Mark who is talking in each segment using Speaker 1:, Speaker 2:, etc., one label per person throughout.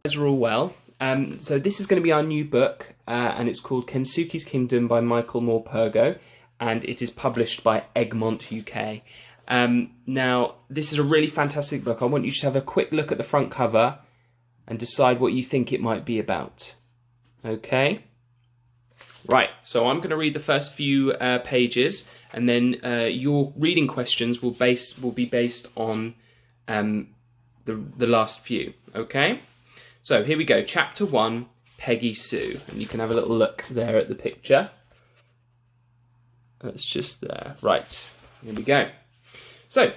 Speaker 1: Guys are all well. So this is going to be our new book, and it's called Kensuke's Kingdom by Michael Morpurgo, and it is published by Egmont UK. Now, this is a really fantastic book. I want you to have a quick look at the front cover and decide what you think it might be about. Okay? Right, so I'm going to read the first few pages, and then your reading questions will be based on the last few. Okay? So here we go. Chapter 1, Peggy Sue. And you can have a little look there at the picture. That's just there. Right, here we go. So,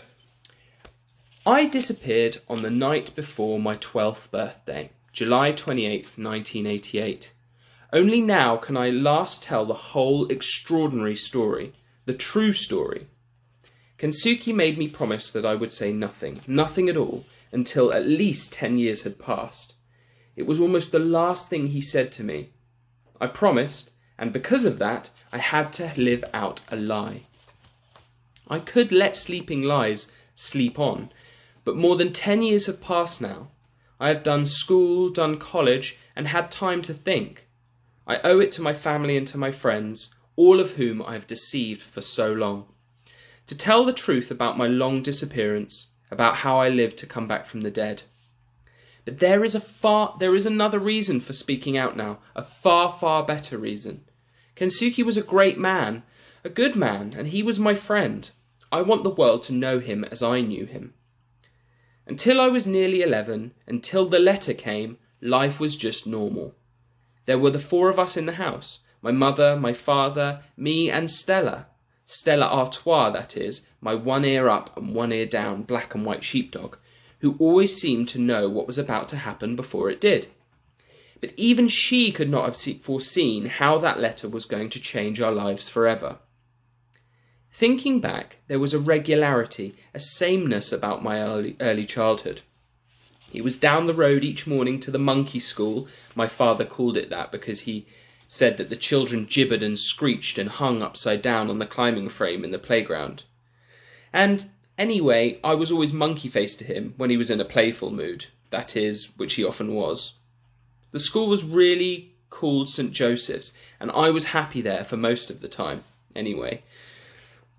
Speaker 1: I disappeared on the night before my 12th birthday, July 28th, 1988. Only now can I last tell the whole extraordinary story, the true story. Kensuke made me promise that I would say nothing at all, until at least 10 years had passed. It was almost the last thing he said to me. I promised, and because of that, I had to live out a lie. I could let sleeping lies sleep on, but more than 10 years have passed now. I have done school, done college, and had time to think. I owe it to my family and to my friends, all of whom I have deceived for so long. To tell the truth about my long disappearance, about how I lived to come back from the dead. But there is another reason for speaking out now, a far, far better reason. Kensuke was a great man, a good man, and he was my friend. I want the world to know him as I knew him. Until I was nearly 11, until the letter came, life was just normal. There were the 4 of us in the house, my mother, my father, me and Stella. Stella Artois, that is, my one ear up and one ear down black and white sheepdog, who always seemed to know what was about to happen before it did. But even she could not have foreseen how that letter was going to change our lives forever. Thinking back, there was a regularity, a sameness about my early childhood. It was down the road each morning to the monkey school. My father called it that because he said that the children gibbered and screeched and hung upside down on the climbing frame in the playground. And anyway, I was always monkey-faced to him when he was in a playful mood, that is, which he often was. The school was really called St. Joseph's, and I was happy there for most of the time, anyway.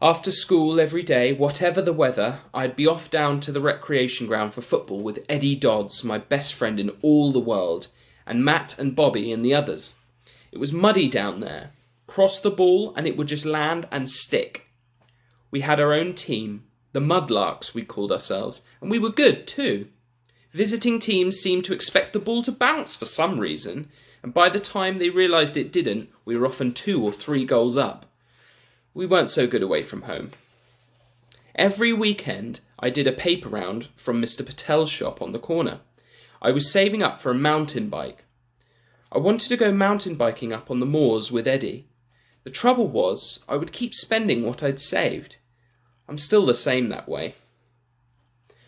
Speaker 1: After school every day, whatever the weather, I'd be off down to the recreation ground for football with Eddie Dodds, my best friend in all the world, and Matt and Bobby and the others. It was muddy down there. Cross the ball and it would just land and stick. We had our own team, the Mudlarks we called ourselves, and we were good too. Visiting teams seemed to expect the ball to bounce for some reason, and by the time they realised it didn't, we were often 2 or 3 goals up. We weren't so good away from home. Every weekend I did a paper round from Mr. Patel's shop on the corner. I was saving up for a mountain bike. I wanted to go mountain biking up on the moors with Eddie. The trouble was, I would keep spending what I'd saved. I'm still the same that way.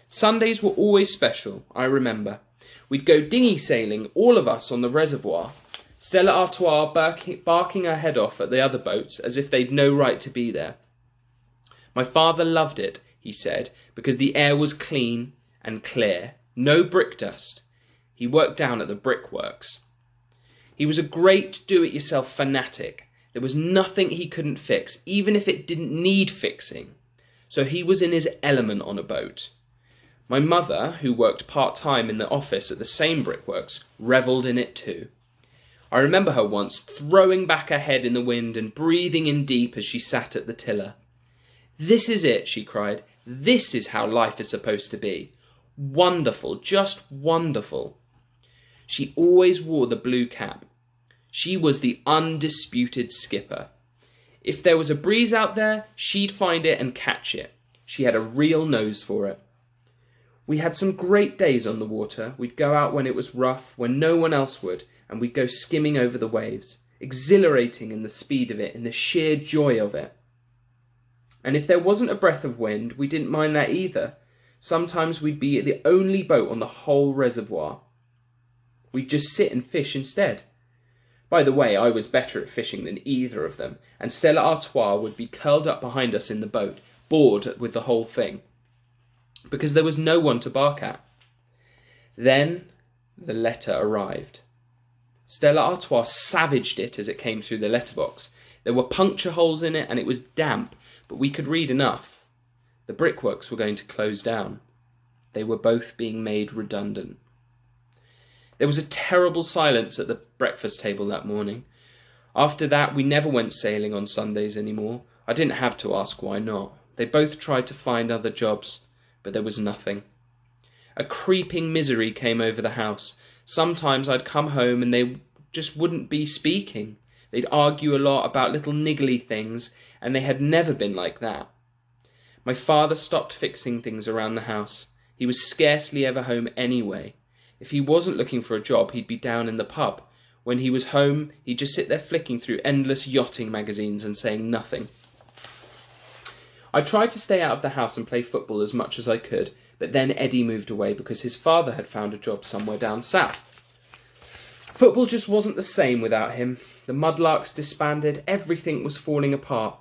Speaker 1: Sundays were always special, I remember. We'd go dinghy sailing, all of us on the reservoir. Stella Artois barking her head off at the other boats as if they'd no right to be there. My father loved it, he said, because the air was clean and clear, no brick dust. He worked down at the brickworks. He was a great do-it-yourself fanatic. There was nothing he couldn't fix, even if it didn't need fixing. So he was in his element on a boat. My mother, who worked part-time in the office at the same brickworks, revelled in it too. I remember her once throwing back her head in the wind and breathing in deep as she sat at the tiller. "This is it," she cried. "This is how life is supposed to be. Wonderful, just wonderful." She always wore the blue cap. She was the undisputed skipper. If there was a breeze out there, she'd find it and catch it. She had a real nose for it. We had some great days on the water. We'd go out when it was rough, when no one else would, and we'd go skimming over the waves, exhilarating in the speed of it, in the sheer joy of it. And if there wasn't a breath of wind, we didn't mind that either. Sometimes we'd be the only boat on the whole reservoir. We'd just sit and fish instead. By the way, I was better at fishing than either of them, and Stella Artois would be curled up behind us in the boat, bored with the whole thing, because there was no one to bark at. Then the letter arrived. Stella Artois savaged it as it came through the letterbox. There were puncture holes in it and it was damp, but we could read enough. The brickworks were going to close down. They were both being made redundant. There was a terrible silence at the breakfast table that morning. After that, we never went sailing on Sundays anymore. I didn't have to ask why not. They both tried to find other jobs, but there was nothing. A creeping misery came over the house. Sometimes I'd come home and they just wouldn't be speaking. They'd argue a lot about little niggly things, and they had never been like that. My father stopped fixing things around the house. He was scarcely ever home anyway. If he wasn't looking for a job, he'd be down in the pub. When he was home, he'd just sit there flicking through endless yachting magazines and saying nothing. I tried to stay out of the house and play football as much as I could, but then Eddie moved away because his father had found a job somewhere down south. Football just wasn't the same without him. The Mudlarks disbanded, everything was falling apart.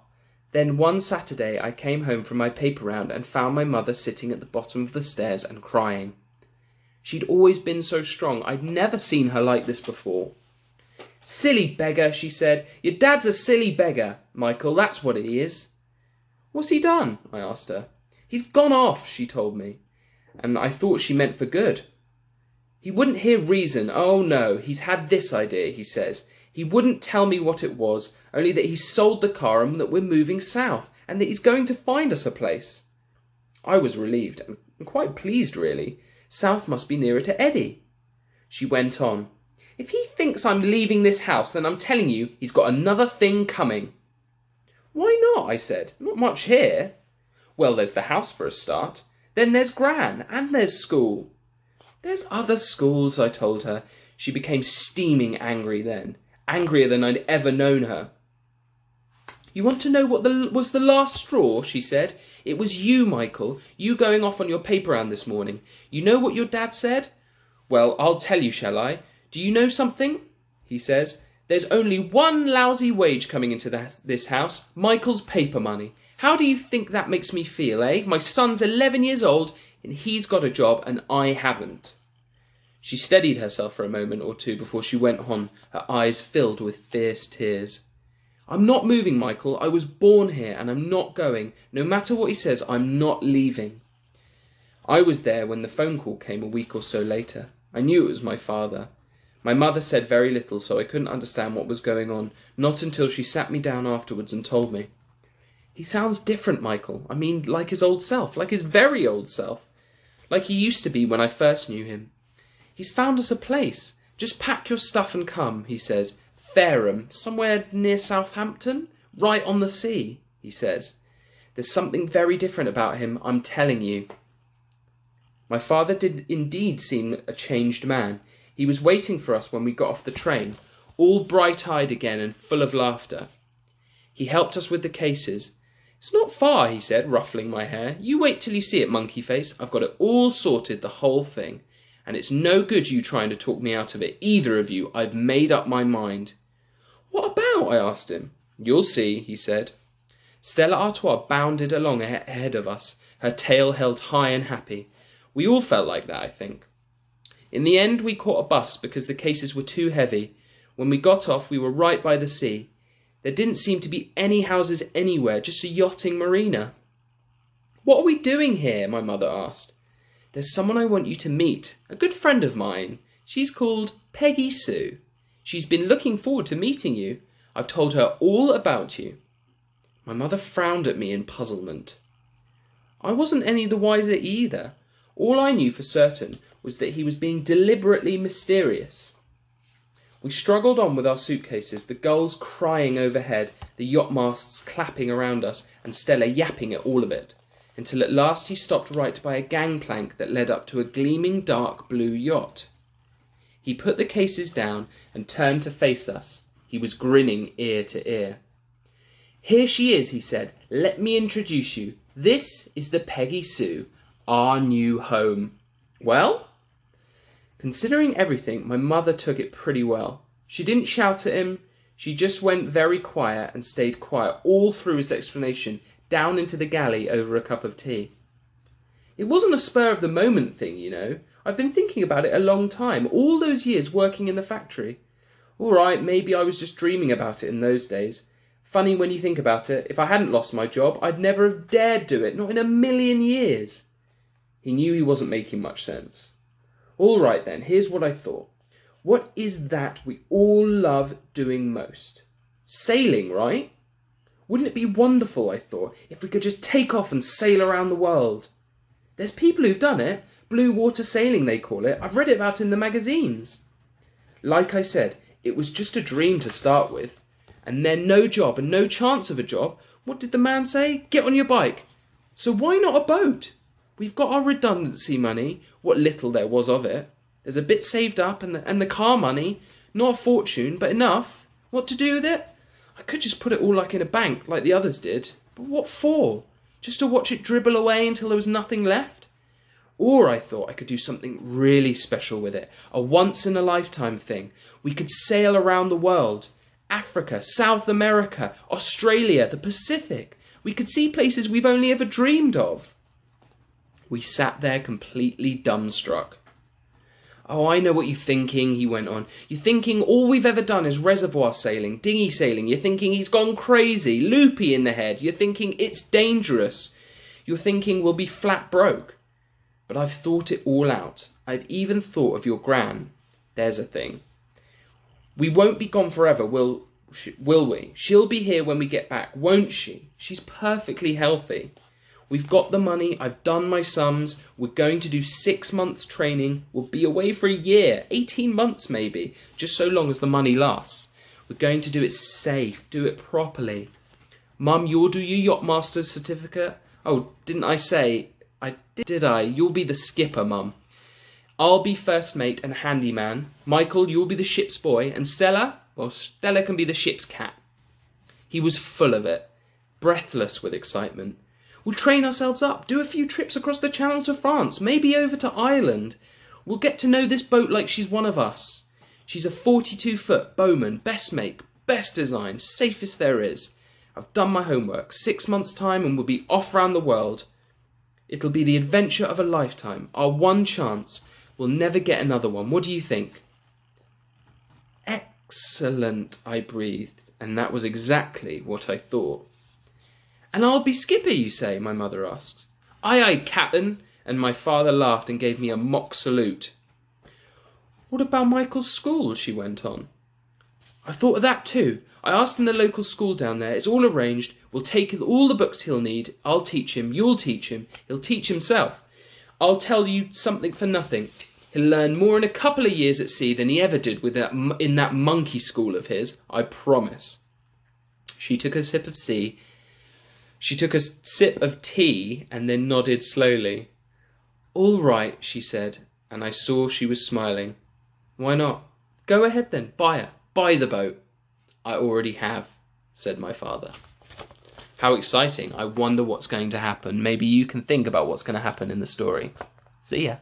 Speaker 1: Then one Saturday I came home from my paper round and found my mother sitting at the bottom of the stairs and crying. She'd always been so strong. I'd never seen her like this before. "Silly beggar," she said. "Your dad's a silly beggar, Michael, that's what he is." "What's he done?" I asked her. "He's gone off," she told me, and I thought she meant for good. "He wouldn't hear reason. Oh no, he's had this idea, he says. He wouldn't tell me what it was, only that he's sold the car and that we're moving south, and that he's going to find us a place." I was relieved, and quite pleased really. South must be nearer to Eddie. She went on. "If he thinks I'm leaving this house, then I'm telling you he's got another thing coming." "Why not?" I said. "Not much here." "Well, there's the house for a start. Then there's Gran, and there's school." "There's other schools," I told her. She became steaming angry then. Angrier than I'd ever known her. "You want to know what was the last straw?" she said. "It was you, Michael. You going off on your paper round this morning. You know what your dad said?" "Well, I'll tell you, shall I? Do you know something?" He says, "There's only one lousy wage coming into this house, Michael's paper money. How do you think that makes me feel, eh? My son's 11 years old, and he's got a job, and I haven't." She steadied herself for a moment or two before she went on, her eyes filled with fierce tears. "I'm not moving, Michael. I was born here, and I'm not going. No matter what he says, I'm not leaving." I was there when the phone call came a week or so later. I knew it was my father. My mother said very little, so I couldn't understand what was going on, not until she sat me down afterwards and told me. "He sounds different, Michael. I mean, like his old self, like his very old self. Like he used to be when I first knew him. He's found us a place. Just pack your stuff and come," he says. "Fareham, somewhere near Southampton, right on the sea," he says. "There's something very different about him, I'm telling you." My father did indeed seem a changed man. He was waiting for us when we got off the train, all bright-eyed again and full of laughter. He helped us with the cases. "It's not far," he said, ruffling my hair. "You wait till you see it, monkey face. I've got it all sorted, the whole thing. And it's no good you trying to talk me out of it, either of you. I've made up my mind." "What about?" I asked him. "You'll see," he said. Stella Artois bounded along ahead of us, her tail held high and happy. We all felt like that, I think. In the end, we caught a bus because the cases were too heavy. When we got off, we were right by the sea. There didn't seem to be any houses anywhere, just a yachting marina. "What are we doing here?" my mother asked. "There's someone I want you to meet, a good friend of mine. She's called Peggy Sue. She's been looking forward to meeting you. I've told her all about you." My mother frowned at me in puzzlement. I wasn't any the wiser either. All I knew for certain was that he was being deliberately mysterious. We struggled on with our suitcases, the gulls crying overhead, the yacht masts clapping around us, and Stella yapping at all of it, until at last he stopped right by a gangplank that led up to a gleaming dark blue yacht. He put the cases down and turned to face us. He was grinning ear to ear. "Here she is," he said. "Let me introduce you. This is the Peggy Sue, our new home." Well? Considering everything, my mother took it pretty well. She didn't shout at him. She just went very quiet and stayed quiet all through his explanation, down into the galley over a cup of tea. It wasn't a spur-of-the-moment thing, you know. I've been thinking about it a long time, all those years working in the factory. All right, maybe I was just dreaming about it in those days. Funny when you think about it, if I hadn't lost my job, I'd never have dared do it, not in a million years. He knew he wasn't making much sense. All right then, here's what I thought. What is that we all love doing most? Sailing, right? Wouldn't it be wonderful, I thought, if we could just take off and sail around the world? There's people who've done it. Blue water sailing, they call it. I've read it about in the magazines. Like I said, it was just a dream to start with. And then no job and no chance of a job. What did the man say? Get on your bike. So why not a boat? We've got our redundancy money, what little there was of it. There's a bit saved up and the car money. Not a fortune, but enough. What to do with it? I could just put it all like in a bank, like the others did. But what for? Just to watch it dribble away until there was nothing left? Or I thought I could do something really special with it. A once-in-a-lifetime thing. We could sail around the world. Africa, South America, Australia, the Pacific. We could see places we've only ever dreamed of. We sat there completely dumbstruck. Oh, I know what you're thinking, he went on. You're thinking all we've ever done is reservoir sailing, dinghy sailing. You're thinking he's gone crazy, loopy in the head. You're thinking it's dangerous. You're thinking we'll be flat broke. But I've thought it all out. I've even thought of your gran. There's a thing. We won't be gone forever, will we? She'll be here when we get back, won't she? She's perfectly healthy. We've got the money, I've done my sums, we're going to do 6 months training, we'll be away for a year, 18 months maybe, just so long as the money lasts. We're going to do it safe, do it properly. Mum, you'll do your yachtmaster's certificate? Oh, didn't I say? Did I? You'll be the skipper, Mum. I'll be first mate and handyman. Michael, you'll be the ship's boy. And Stella? Well, Stella can be the ship's cat. He was full of it, breathless with excitement. We'll train ourselves up, do a few trips across the Channel to France, maybe over to Ireland. We'll get to know this boat like she's one of us. She's a 42-foot Bowman, best make, best design, safest there is. I've done my homework, 6 months' time and we'll be off round the world. It'll be the adventure of a lifetime, our one chance. We'll never get another one. What do you think? Excellent, I breathed, and that was exactly what I thought. And I'll be skipper, you say? My mother asked. Aye, aye, captain, and my father laughed and gave me a mock salute. What about Michael's school? She went on. I thought of that too. I asked in the local school down there. It's all arranged. We'll take all the books he'll need. I'll teach him. You'll teach him. He'll teach himself. I'll tell you something for nothing. He'll learn more in a couple of years at sea than he ever did in that monkey school of his. I promise. She took a sip of tea and then nodded slowly. All right, she said, and I saw she was smiling. Why not? Go ahead then, buy her. Buy the boat. I already have, said my father. How exciting. I wonder what's going to happen. Maybe you can think about what's going to happen in the story. See ya.